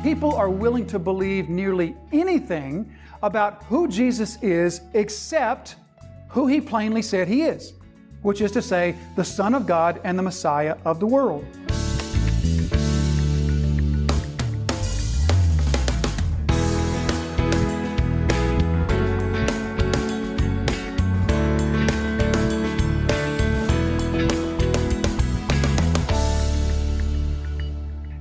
People are willing to believe nearly anything about who Jesus is except who He plainly said He is, which is to say, the Son of God and the Messiah of the world.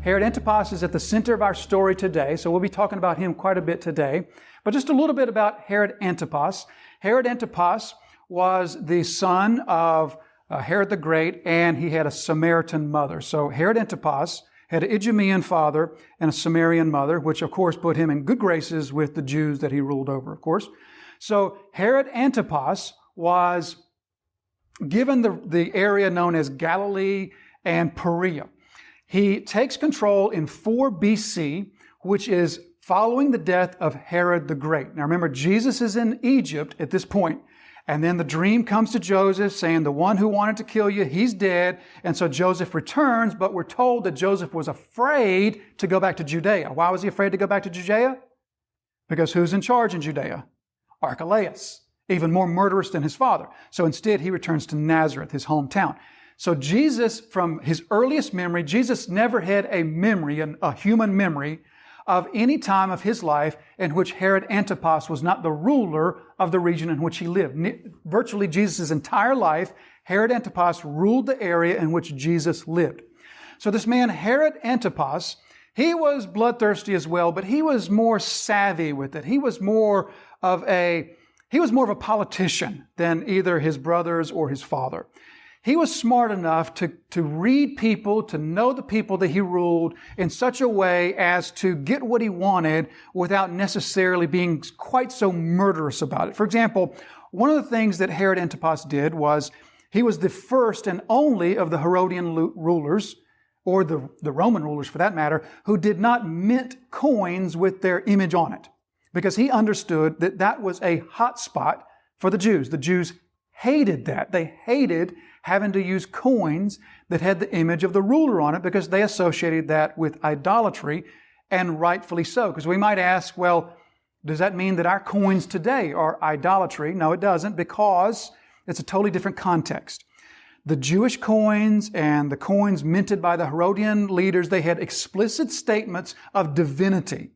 Herod Antipas is at the center of our story today, so we'll be talking about him quite a bit today. But just a little bit about Herod Antipas. Herod Antipas was the son of Herod the Great, and he had a Samaritan mother. So Herod Antipas had an Idumean father and a Samaritan mother, which of course put him in good graces with the Jews that he ruled over, of course. So Herod Antipas was given the area known as Galilee and Perea. He takes control in 4 BC, which is following the death of Herod the Great. Now remember, Jesus is in Egypt at this point, and then the dream comes to Joseph saying, the one who wanted to kill you, he's dead. And so Joseph returns, but we're told that Joseph was afraid to go back to Judea. Why was he afraid to go back to Judea? Because who's in charge in Judea? Archelaus, even more murderous than his father. So instead, he returns to Nazareth, his hometown. So Jesus, from his earliest memory, Jesus never had a memory, a human memory, of any time of his life in which Herod Antipas was not the ruler of the region in which he lived. Virtually Jesus' entire life, Herod Antipas ruled the area in which Jesus lived. So this man, Herod Antipas, he was bloodthirsty as well, but he was more savvy with it. He was more of a politician than either his brothers or his father. He was smart enough to read people, to know the people that he ruled in such a way as to get what he wanted without necessarily being quite so murderous about it. For example, one of the things that Herod Antipas did was he was the first and only of the Herodian rulers, or the Roman rulers for that matter, who did not mint coins with their image on it, because he understood that that was a hot spot for the Jews. The Jews hated that. They hated having to use coins that had the image of the ruler on it because they associated that with idolatry, and rightfully so. Because we might ask, well, does that mean that our coins today are idolatry? No, it doesn't, because it's a totally different context. The Jewish coins and the coins minted by the Herodian leaders, they had explicit statements of divinity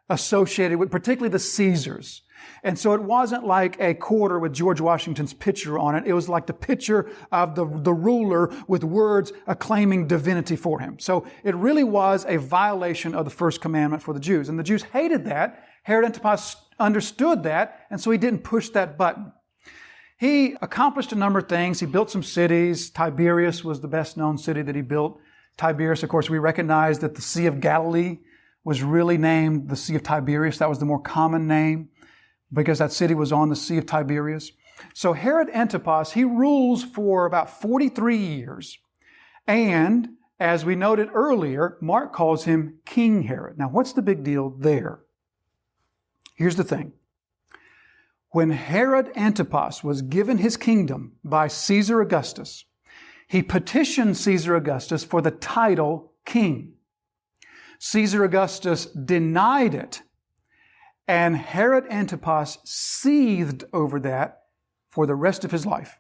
associated with particularly the Caesars. And so it wasn't like a quarter with George Washington's picture on it. It was like the picture of the ruler with words acclaiming divinity for him. So it really was a violation of the first commandment for the Jews. And the Jews hated that. Herod Antipas understood that, and so he didn't push that button. He accomplished a number of things. He built some cities. Tiberias was the best known city that he built. Tiberias, of course, we recognize that the Sea of Galilee was really named the Sea of Tiberias. That was the more common name, because that city was on the Sea of Tiberias. So Herod Antipas, he rules for about 43 years. And as we noted earlier, Mark calls him King Herod. Now, what's the big deal there? Here's the thing. When Herod Antipas was given his kingdom by Caesar Augustus, he petitioned Caesar Augustus for the title king. Caesar Augustus denied it, and Herod Antipas seethed over that for the rest of his life.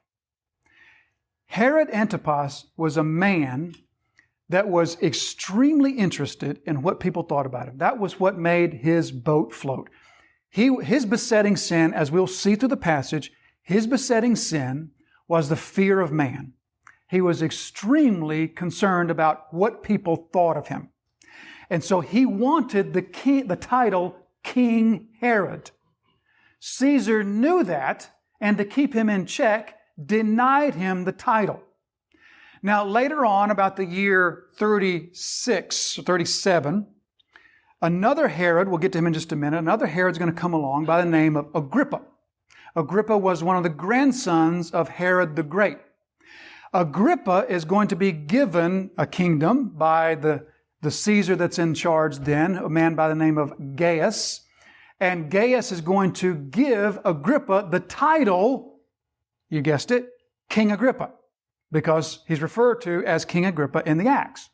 Herod Antipas was a man that was extremely interested in what people thought about him. That was what made his boat float. His besetting sin, as we'll see through the passage, his besetting sin was the fear of man. He was extremely concerned about what people thought of him. And so he wanted the title King Herod. Caesar knew that, and to keep him in check, denied him the title. Now, later on, about the year 36 or 37, another Herod, we'll get to him in just a minute, another Herod's going to come along by the name of Agrippa. Agrippa was one of the grandsons of Herod the Great. Agrippa is going to be given a kingdom by the Caesar that's in charge then, a man by the name of Gaius. And Gaius is going to give Agrippa the title, you guessed it, King Agrippa, because he's referred to as King Agrippa in the Acts.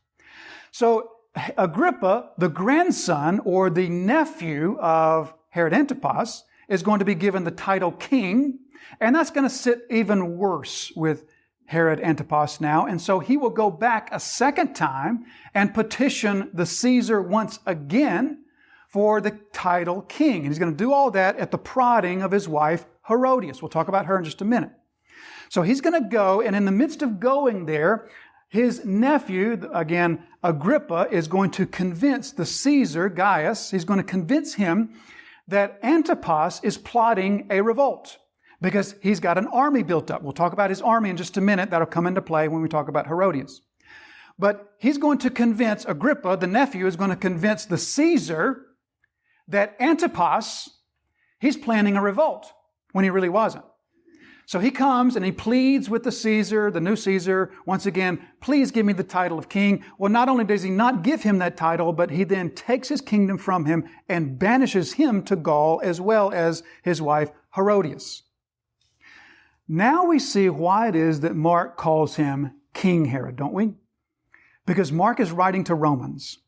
So Agrippa, the grandson or the nephew of Herod Antipas, is going to be given the title king, and that's going to sit even worse with Herod Antipas now. And so he will go back a second time and petition the Caesar once again for the title king. And he's going to do all that at the prodding of his wife, Herodias. We'll talk about her in just a minute. So he's going to go, and in the midst of going there, his nephew, again, Agrippa, is going to convince the Caesar, Gaius, he's going to convince him that Antipas is plotting a revolt because he's got an army built up. We'll talk about his army in just a minute. That'll come into play when we talk about Herodias. But he's going to convince Agrippa, the nephew, is going to convince the Caesar that Antipas, he's planning a revolt when he really wasn't. So he comes and he pleads with the Caesar, the new Caesar, once again, please give me the title of king. Well, not only does he not give him that title, but he then takes his kingdom from him and banishes him to Gaul as well as his wife Herodias. Now we see why it is that Mark calls him King Herod, don't we? Because Mark is writing to Romans,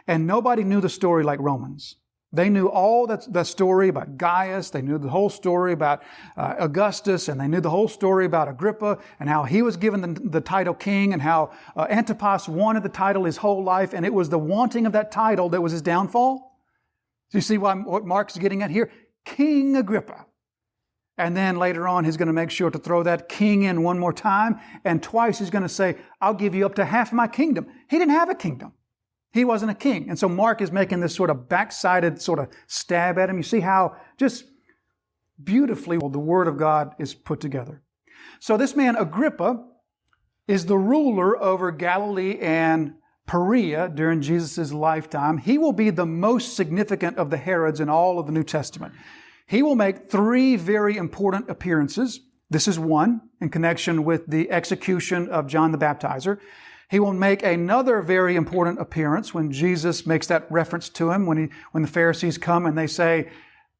and nobody knew the story like Romans. They knew all that story about Gaius. They knew the whole story about Augustus, and they knew the whole story about Agrippa and how he was given the title king, and how Antipas wanted the title his whole life, and it was the wanting of that title that was his downfall. Do you see what Mark's getting at here? King Agrippa. And then later on, he's going to make sure to throw that king in one more time, and twice he's going to say, I'll give you up to half my kingdom. He didn't have a kingdom. He wasn't a king. And so Mark is making this sort of backsided sort of stab at him. You see how just beautifully the Word of God is put together. So this man Agrippa is the ruler over Galilee and Perea during Jesus' lifetime. He will be the most significant of the Herods in all of the New Testament. He will make 3 very important appearances. This is one in connection with the execution of John the Baptizer. He will make another very important appearance when Jesus makes that reference to him, when the Pharisees come and they say,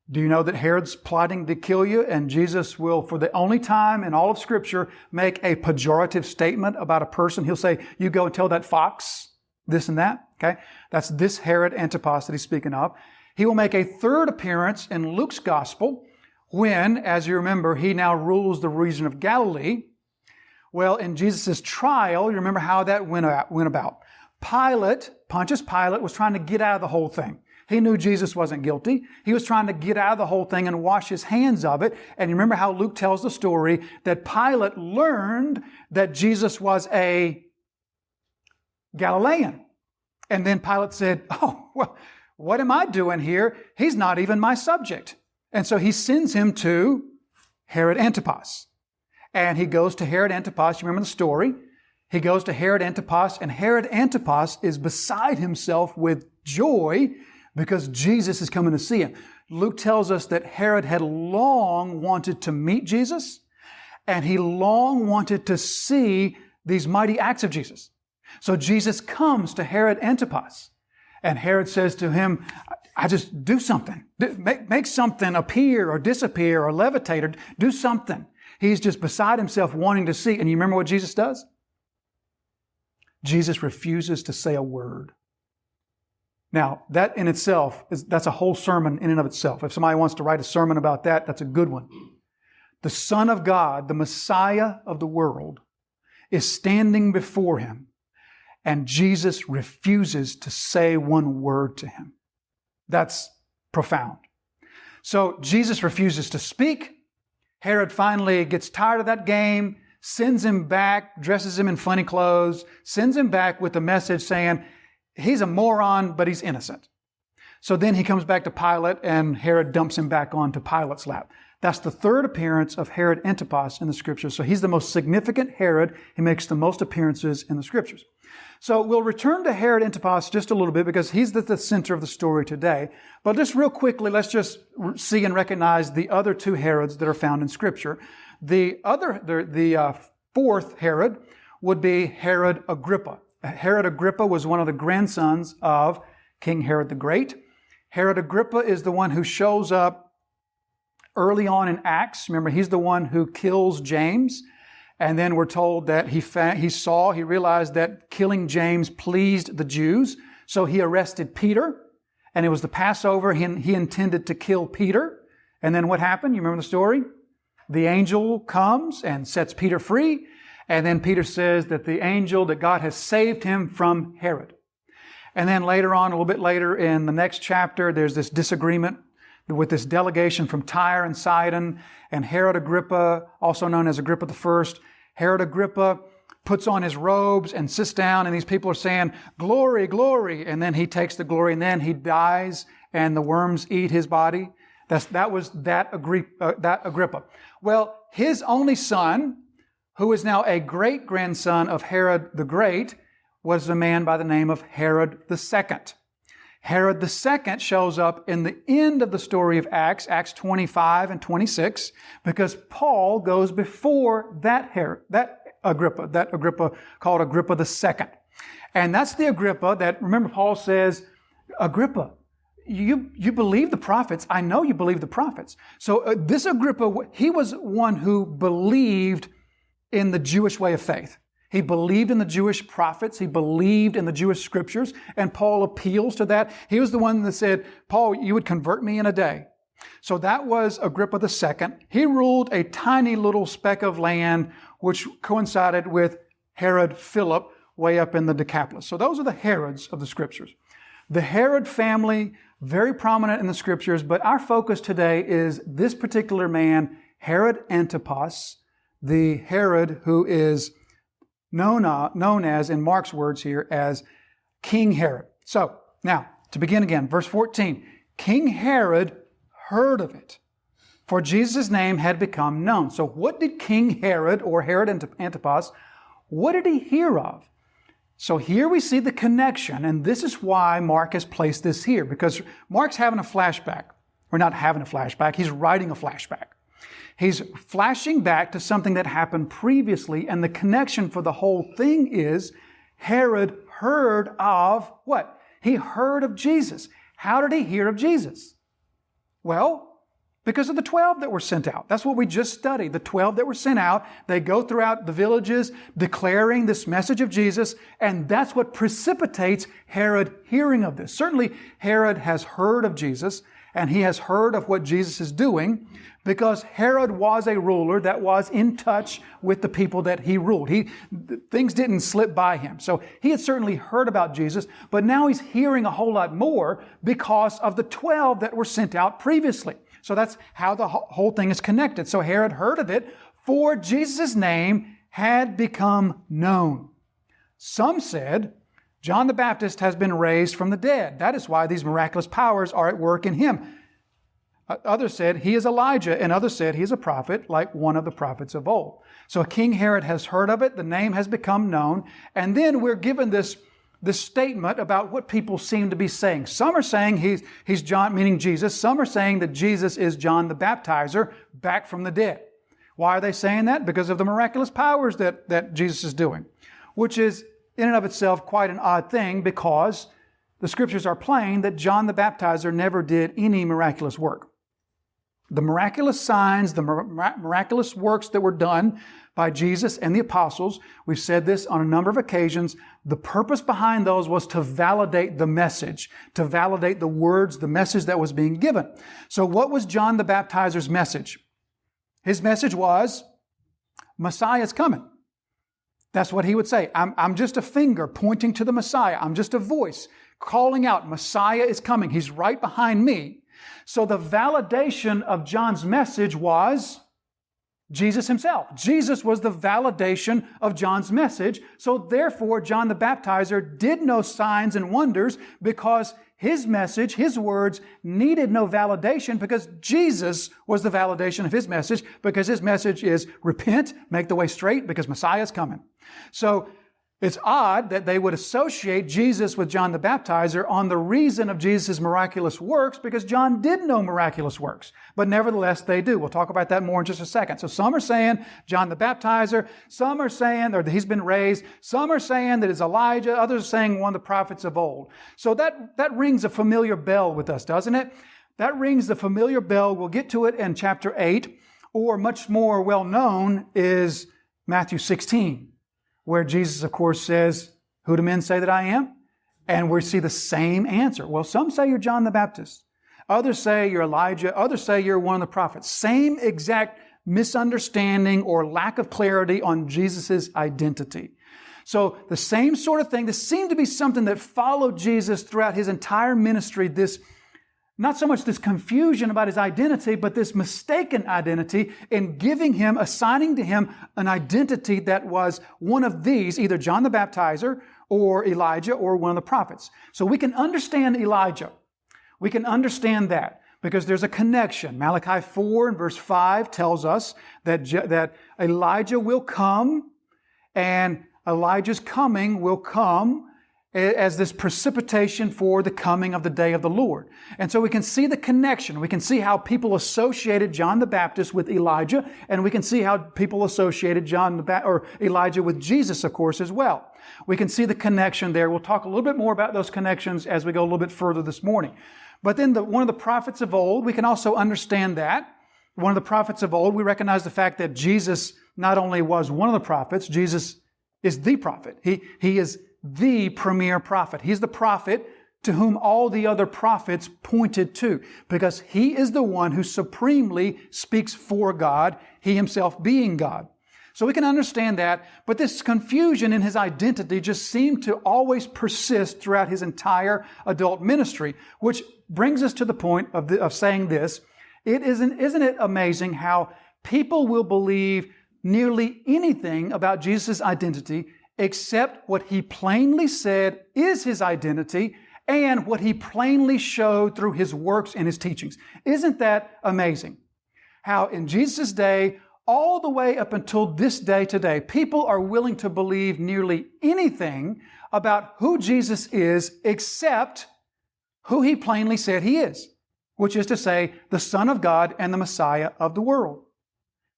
do you know that Herod's plotting to kill you? And Jesus will, for the only time in all of Scripture, make a pejorative statement about a person. He'll say, you go and tell that fox this and that. Okay, that's this Herod Antipas that he's speaking of. He will make a third appearance in Luke's Gospel when, as you remember, he now rules the region of Galilee. Well, in Jesus' trial, you remember how that went about. Pontius Pilate, was trying to get out of the whole thing. He knew Jesus wasn't guilty. He was trying to get out of the whole thing and wash his hands of it. And you remember how Luke tells the story that Pilate learned that Jesus was a Galilean. And then Pilate said, oh, well, what am I doing here? He's not even my subject. And so he sends him to Herod Antipas. And he goes to Herod Antipas. You remember the story? He goes to Herod Antipas, and Herod Antipas is beside himself with joy because Jesus is coming to see him. Luke tells us that Herod had long wanted to meet Jesus, and he long wanted to see these mighty acts of Jesus. So Jesus comes to Herod Antipas, and Herod says to him, I just do something. Make something appear or disappear or levitate or do something. He's just beside himself wanting to see. And you remember what Jesus does? Jesus refuses to say a word. Now, that in itself, that's a whole sermon in and of itself. If somebody wants to write a sermon about that, that's a good one. The Son of God, the Messiah of the world, is standing before him, and Jesus refuses to say one word to him. That's profound. So Jesus refuses to speak. Herod finally gets tired of that game, sends him back, dresses him in funny clothes, sends him back with a message saying, he's a moron, but he's innocent. So then he comes back to Pilate, and Herod dumps him back onto Pilate's lap. That's the third appearance of Herod Antipas in the Scriptures. So he's the most significant Herod. He makes the most appearances in the Scriptures. So we'll return to Herod Antipas just a little bit because he's at the center of the story today. But just real quickly, let's just see and recognize the other 2 Herods that are found in Scripture. The fourth Herod would be Herod Agrippa. Herod Agrippa was one of the grandsons of King Herod the Great. Herod Agrippa is the one who shows up early on in Acts. Remember, he's the one who kills James. And then we're told that he realized that killing James pleased the Jews. So he arrested Peter, and it was the Passover. He intended to kill Peter. And then what happened? You remember the story? The angel comes and sets Peter free. And then Peter says that that God has saved him from Herod. And then later on, a little bit later in the next chapter, there's this disagreement with this delegation from Tyre and Sidon, and Herod Agrippa, also known as Agrippa I. Herod Agrippa puts on his robes and sits down, and these people are saying, "Glory, glory." And then he takes the glory, and then he dies, and the worms eat his body. That was Agrippa. Well, his only son, who is now a great-grandson of Herod the Great, was a man by the name of Herod II. Herod II shows up in the end of the story of Acts, Acts 25 and 26, because Paul goes before that Agrippa called Agrippa II. And that's the Agrippa that, remember, Paul says, Agrippa, you believe the prophets. I know you believe the prophets. So this Agrippa, he was one who believed in the Jewish way of faith. He believed in the Jewish prophets. He believed in the Jewish scriptures. And Paul appeals to that. He was the one that said, Paul, you would convert me in a day. So that was Agrippa II. He ruled a tiny little speck of land, which coincided with Herod Philip way up in the Decapolis. So those are the Herods of the scriptures. The Herod family, very prominent in the scriptures, but our focus today is this particular man, Herod Antipas, the Herod who is known as, in Mark's words here, as King Herod. So, now, to begin again, verse 14. King Herod heard of it, for Jesus' name had become known. So what did King Herod, or Herod Antipas, what did he hear of? So here we see the connection, and this is why Mark has placed this here, because Mark's having a flashback. Or not having a flashback, he's writing a flashback. He's flashing back to something that happened previously, and the connection for the whole thing is Herod heard of what? He heard of Jesus. How did he hear of Jesus? Well, because of the 12 that were sent out. That's what we just studied. The 12 that were sent out, they go throughout the villages declaring this message of Jesus, and that's what precipitates Herod hearing of this. Certainly, Herod has heard of Jesus, and he has heard of what Jesus is doing, because Herod was a ruler that was in touch with the people that he ruled. Things didn't slip by him. So he had certainly heard about Jesus, but now he's hearing a whole lot more because of the 12 that were sent out previously. So that's how the whole thing is connected. So Herod heard of it, for Jesus' name had become known. Some said, John the Baptist has been raised from the dead. That is why these miraculous powers are at work in him. Others said he is Elijah, and others said he is a prophet, like one of the prophets of old. So King Herod has heard of it, the name has become known, and then we're given this statement about what people seem to be saying. Some are saying he's John, meaning Jesus. Some are saying that Jesus is John the Baptizer, back from the dead. Why are they saying that? Because of the miraculous powers that Jesus is doing, which is in and of itself quite an odd thing, because the scriptures are plain that John the Baptizer never did any miraculous work. The miraculous signs, the miraculous works that were done by Jesus and the apostles, we've said this on a number of occasions, the purpose behind those was to validate the message, to validate the words, the message that was being given. So what was John the Baptizer's message? His message was, Messiah is coming. That's what he would say. I'm just a finger pointing to the Messiah. I'm just a voice calling out, Messiah is coming. He's right behind me. So the validation of John's message was Jesus himself. Jesus was the validation of John's message. So therefore, John the Baptizer did no signs and wonders, because his message, his words, needed no validation, because Jesus was the validation of his message, because his message is repent, make the way straight, because Messiah is coming. So it's odd that they would associate Jesus with John the Baptizer on the reason of Jesus' miraculous works, because John did no miraculous works. But nevertheless, they do. We'll talk about that more in just a second. So some are saying John the Baptizer. Some are saying that he's been raised. Some are saying that it's Elijah. Others are saying one of the prophets of old. So that rings a familiar bell with us, doesn't it? That rings the familiar bell. We'll get to it in chapter 8. Or much more well known is Matthew 16. Where Jesus, of course, says, who do men say that I am? And we see the same answer. Well, some say you're John the Baptist. Others say you're Elijah. Others say you're one of the prophets. Same exact misunderstanding or lack of clarity on Jesus' identity. So the same sort of thing. This seemed to be something that followed Jesus throughout his entire ministry. This, not so much this confusion about his identity, but this mistaken identity in assigning to him an identity that was one of these, either John the Baptizer or Elijah or one of the prophets. So we can understand Elijah. We can understand that because there's a connection. Malachi 4 and verse 5 tells us that Elijah will come, and Elijah's coming will come as this precipitation for the coming of the day of the Lord. And so we can see the connection. We can see how people associated John the Baptist with Elijah, and we can see how people associated Elijah with Jesus, of course, as well. We can see the connection there. We'll talk a little bit more about those connections as we go a little bit further this morning. But then one of the prophets of old, we can also understand that. One of the prophets of old, we recognize the fact that Jesus not only was one of the prophets, Jesus is the prophet. He is the premier prophet. He's the prophet to whom all the other prophets pointed to, because he is the one who supremely speaks for God, he himself being God. So we can understand that, but this confusion in his identity just seemed to always persist throughout his entire adult ministry, which brings us to the point of saying this. Isn't it amazing how people will believe nearly anything about Jesus' identity except what he plainly said is his identity and what he plainly showed through his works and his teachings. Isn't that amazing? How in Jesus' day, all the way up until this day today, people are willing to believe nearly anything about who Jesus is except who he plainly said he is, which is to say, the Son of God and the Messiah of the world.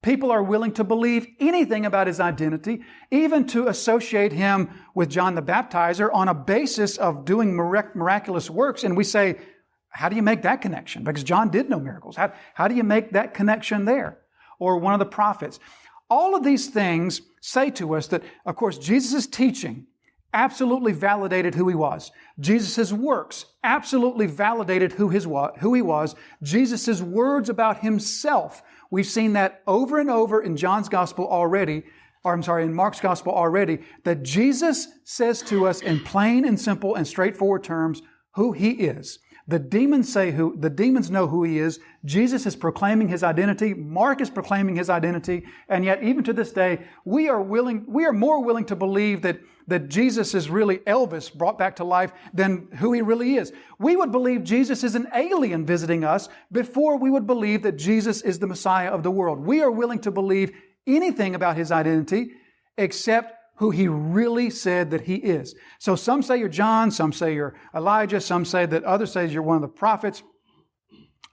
People are willing to believe anything about his identity, even to associate him with John the Baptizer on a basis of doing miraculous works. And we say, how do you make that connection? Because John did no miracles. How do you make that connection there? Or one of the prophets. All of these things say to us that, of course, Jesus' teaching absolutely validated who he was. Jesus' works absolutely validated who he was. Jesus' words about himself, we've seen that over and over in John's gospel already, in Mark's gospel already, that Jesus says to us in plain and simple and straightforward terms who he is. The demons know who he is. Jesus is proclaiming his identity. Mark is proclaiming his identity. And yet, even to this day, we are more willing to believe that Jesus is really Elvis brought back to life than who he really is. We would believe Jesus is an alien visiting us before we would believe that Jesus is the Messiah of the world. We are willing to believe anything about his identity except who he really said that he is. So some say you're John, some say you're Elijah, some say that others say you're one of the prophets.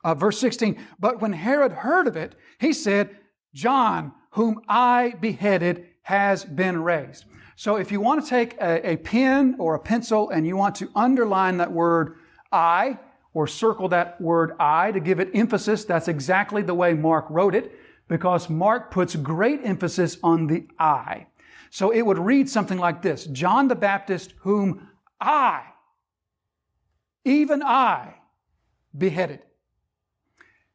Verse 16, but when Herod heard of it, he said, John, whom I beheaded, has been raised. So if you want to take a pen or a pencil and you want to underline that word I, or circle that word I to give it emphasis, that's exactly the way Mark wrote it, because Mark puts great emphasis on the I. So it would read something like this, John the Baptist, whom I, even I, beheaded.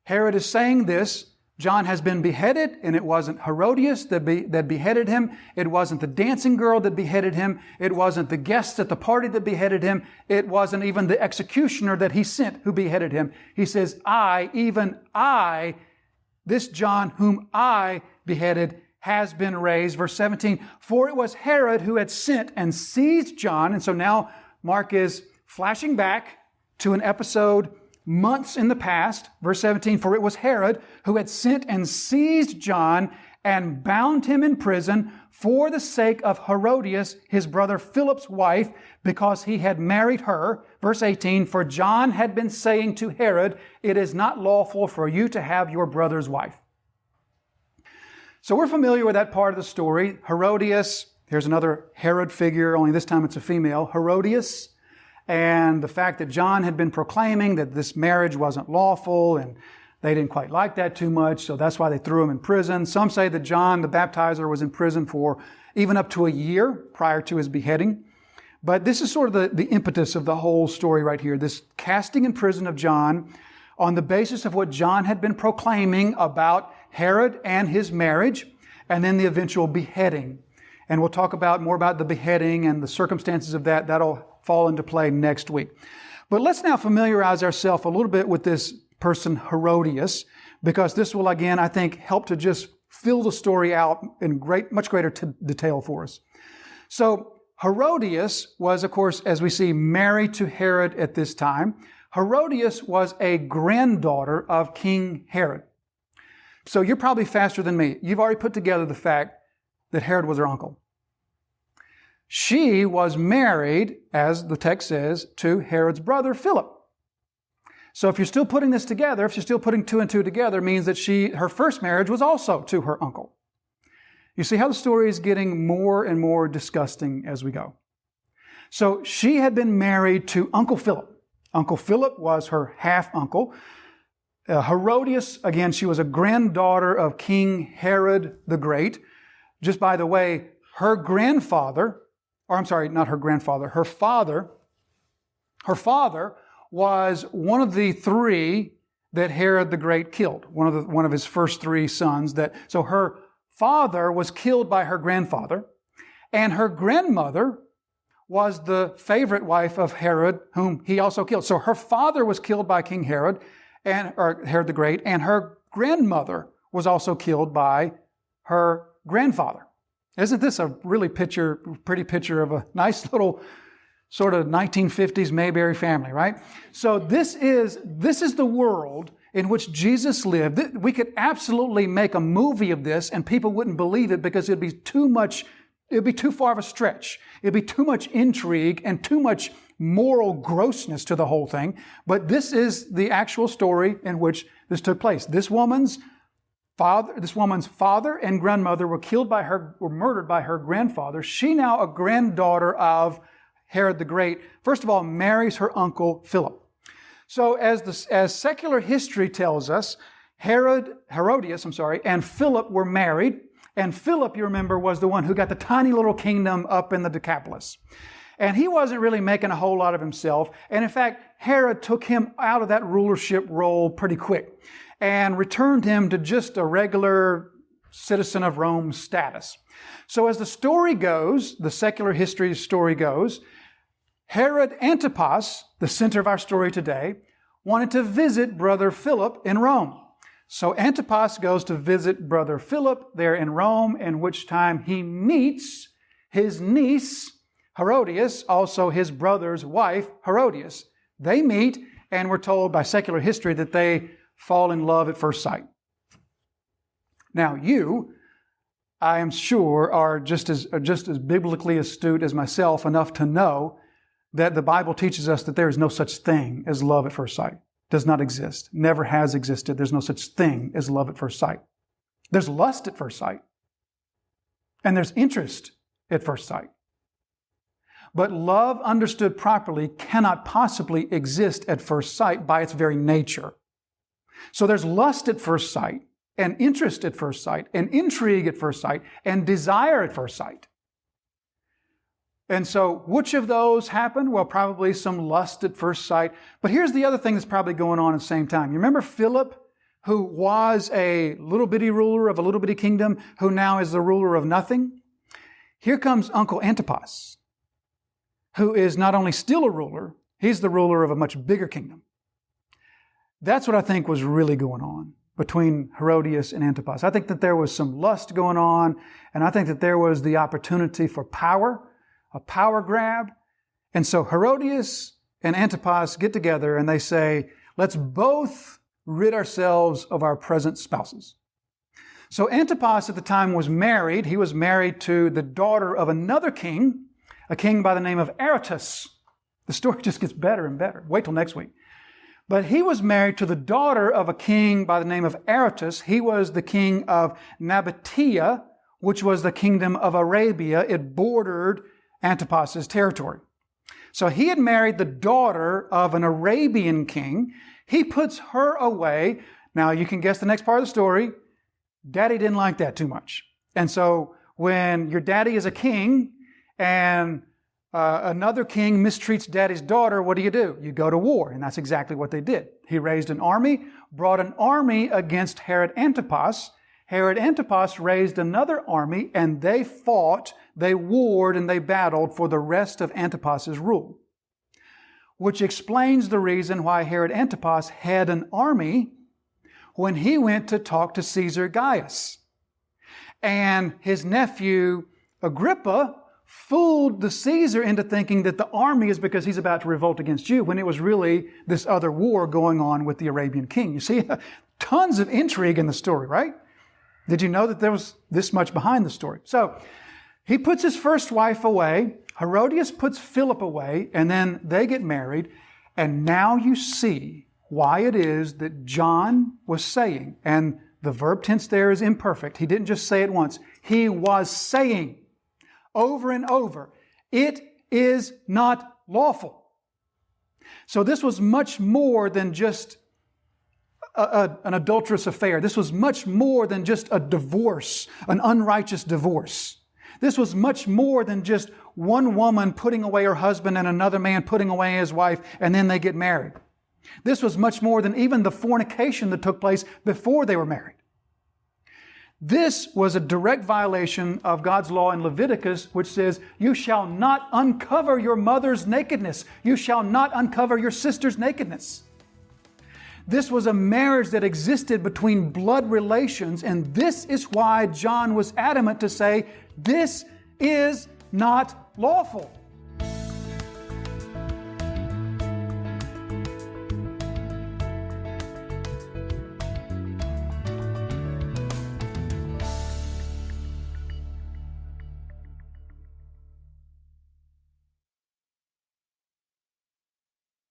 Herod is saying this, John has been beheaded, and it wasn't Herodias that beheaded him. It wasn't the dancing girl that beheaded him. It wasn't the guests at the party that beheaded him. It wasn't even the executioner that he sent who beheaded him. He says, I, even I, this John whom I beheaded, has been raised. Verse 17, for it was Herod who had sent and seized John. And so now Mark is flashing back to an episode months in the past. Verse 17, for it was Herod who had sent and seized John and bound him in prison for the sake of Herodias, his brother Philip's wife, because he had married her. Verse 18, for John had been saying to Herod, it is not lawful for you to have your brother's wife. So we're familiar with that part of the story. Herodias, here's another Herod figure, only this time it's a female, Herodias, and the fact that John had been proclaiming that this marriage wasn't lawful, and they didn't quite like that too much, so that's why they threw him in prison. Some say that John the Baptizer was in prison for even up to a year prior to his beheading. But this is sort of the impetus of the whole story right here. This casting in prison of John on the basis of what John had been proclaiming about Herod and his marriage, and then the eventual beheading. And we'll talk more about the beheading and the circumstances of that. That'll fall into play next week. But let's now familiarize ourselves a little bit with this person Herodias, because this will, again, I think, help to just fill the story out in much greater detail for us. So Herodias was, of course, as we see, married to Herod at this time. Herodias was a granddaughter of King Herod. So you're probably faster than me. You've already put together the fact that Herod was her uncle. She was married, as the text says, to Herod's brother Philip. So if you're still putting this together, if you're still putting two and two together, it means that her first marriage was also to her uncle. You see how the story is getting more and more disgusting as we go. So she had been married to Uncle Philip. Uncle Philip was her half-uncle. Herodias, again, she was a granddaughter of King Herod the Great. Just by the way, her grandfather, or I'm sorry, not her grandfather, her father was one of the three that Herod the Great killed, one of his first three sons. So her father was killed by her grandfather, and her grandmother was the favorite wife of Herod, whom he also killed. So her father was killed by King Herod, or Herod the Great, and her grandmother was also killed by her grandfather. Isn't this a really pretty picture of a nice little sort of 1950s Mayberry family, right? So this is the world in which Jesus lived. We could absolutely make a movie of this and people wouldn't believe it because it'd be too far of a stretch. It'd be too much intrigue and too much moral grossness to the whole thing. But this is the actual story in which this took place. This woman's father and grandmother were murdered by her grandfather. She, now a granddaughter of Herod the Great, first of all, marries her uncle Philip. So as secular history tells us, Herodias, and Philip were married. And Philip, you remember, was the one who got the tiny little kingdom up in the Decapolis. And he wasn't really making a whole lot of himself. And in fact, Herod took him out of that rulership role pretty quick and returned him to just a regular citizen of Rome status. So as the story goes, the secular history story goes, Herod Antipas, the center of our story today, wanted to visit brother Philip in Rome. So Antipas goes to visit brother Philip there in Rome, in which time he meets his niece, Herodias, also his brother's wife, Herodias. They meet, and we're told by secular history that they fall in love at first sight. Now you, I am sure, are just as biblically astute as myself enough to know that the Bible teaches us that there is no such thing as love at first sight. Does not exist. Never has existed. There's no such thing as love at first sight. There's lust at first sight. And there's interest at first sight. But love understood properly cannot possibly exist at first sight by its very nature. So there's lust at first sight, and interest at first sight, and intrigue at first sight, and desire at first sight. And so which of those happened? Well, probably some lust at first sight. But here's the other thing that's probably going on at the same time. You remember Philip, who was a little bitty ruler of a little bitty kingdom, who now is the ruler of nothing? Here comes Uncle Antipas, who is not only still a ruler, he's the ruler of a much bigger kingdom. That's what I think was really going on between Herodias and Antipas. I think that there was some lust going on, and I think that there was the opportunity for power, a power grab. And so Herodias and Antipas get together and they say, let's both rid ourselves of our present spouses. So Antipas at the time was married. He was married to the daughter of another king, a king by the name of Aretas. The story just gets better and better. Wait till next week. But he was married to the daughter of a king by the name of Aretas. He was the king of Nabatea, which was the kingdom of Arabia. It bordered Antipas's territory. So he had married the daughter of an Arabian king. He puts her away. Now you can guess the next part of the story. Daddy didn't like that too much. And so when your daddy is a king and another king mistreats daddy's daughter, what do? You go to war. And that's exactly what they did. He raised an army, brought an army against Herod Antipas. Herod Antipas raised another army, and they fought, they warred, and they battled for the rest of Antipas's rule. Which explains the reason why Herod Antipas had an army when he went to talk to Caesar Gaius. And his nephew Agrippa fooled the Caesar into thinking that the army is because he's about to revolt against you, when it was really this other war going on with the Arabian king. You see, tons of intrigue in the story, right? Did you know that there was this much behind the story? So he puts his first wife away. Herodias puts Philip away, and then they get married. And now you see why it is that John was saying, and the verb tense there is imperfect. He didn't just say it once. He was saying over and over, it is not lawful. So this was much more than just an adulterous affair. This was much more than just a divorce, an unrighteous divorce. This was much more than just one woman putting away her husband and another man putting away his wife, and then they get married. This was much more than even the fornication that took place before they were married. This was a direct violation of God's law in Leviticus, which says, you shall not uncover your mother's nakedness. You shall not uncover your sister's nakedness. This was a marriage that existed between blood relations, and this is why John was adamant to say, this is not lawful.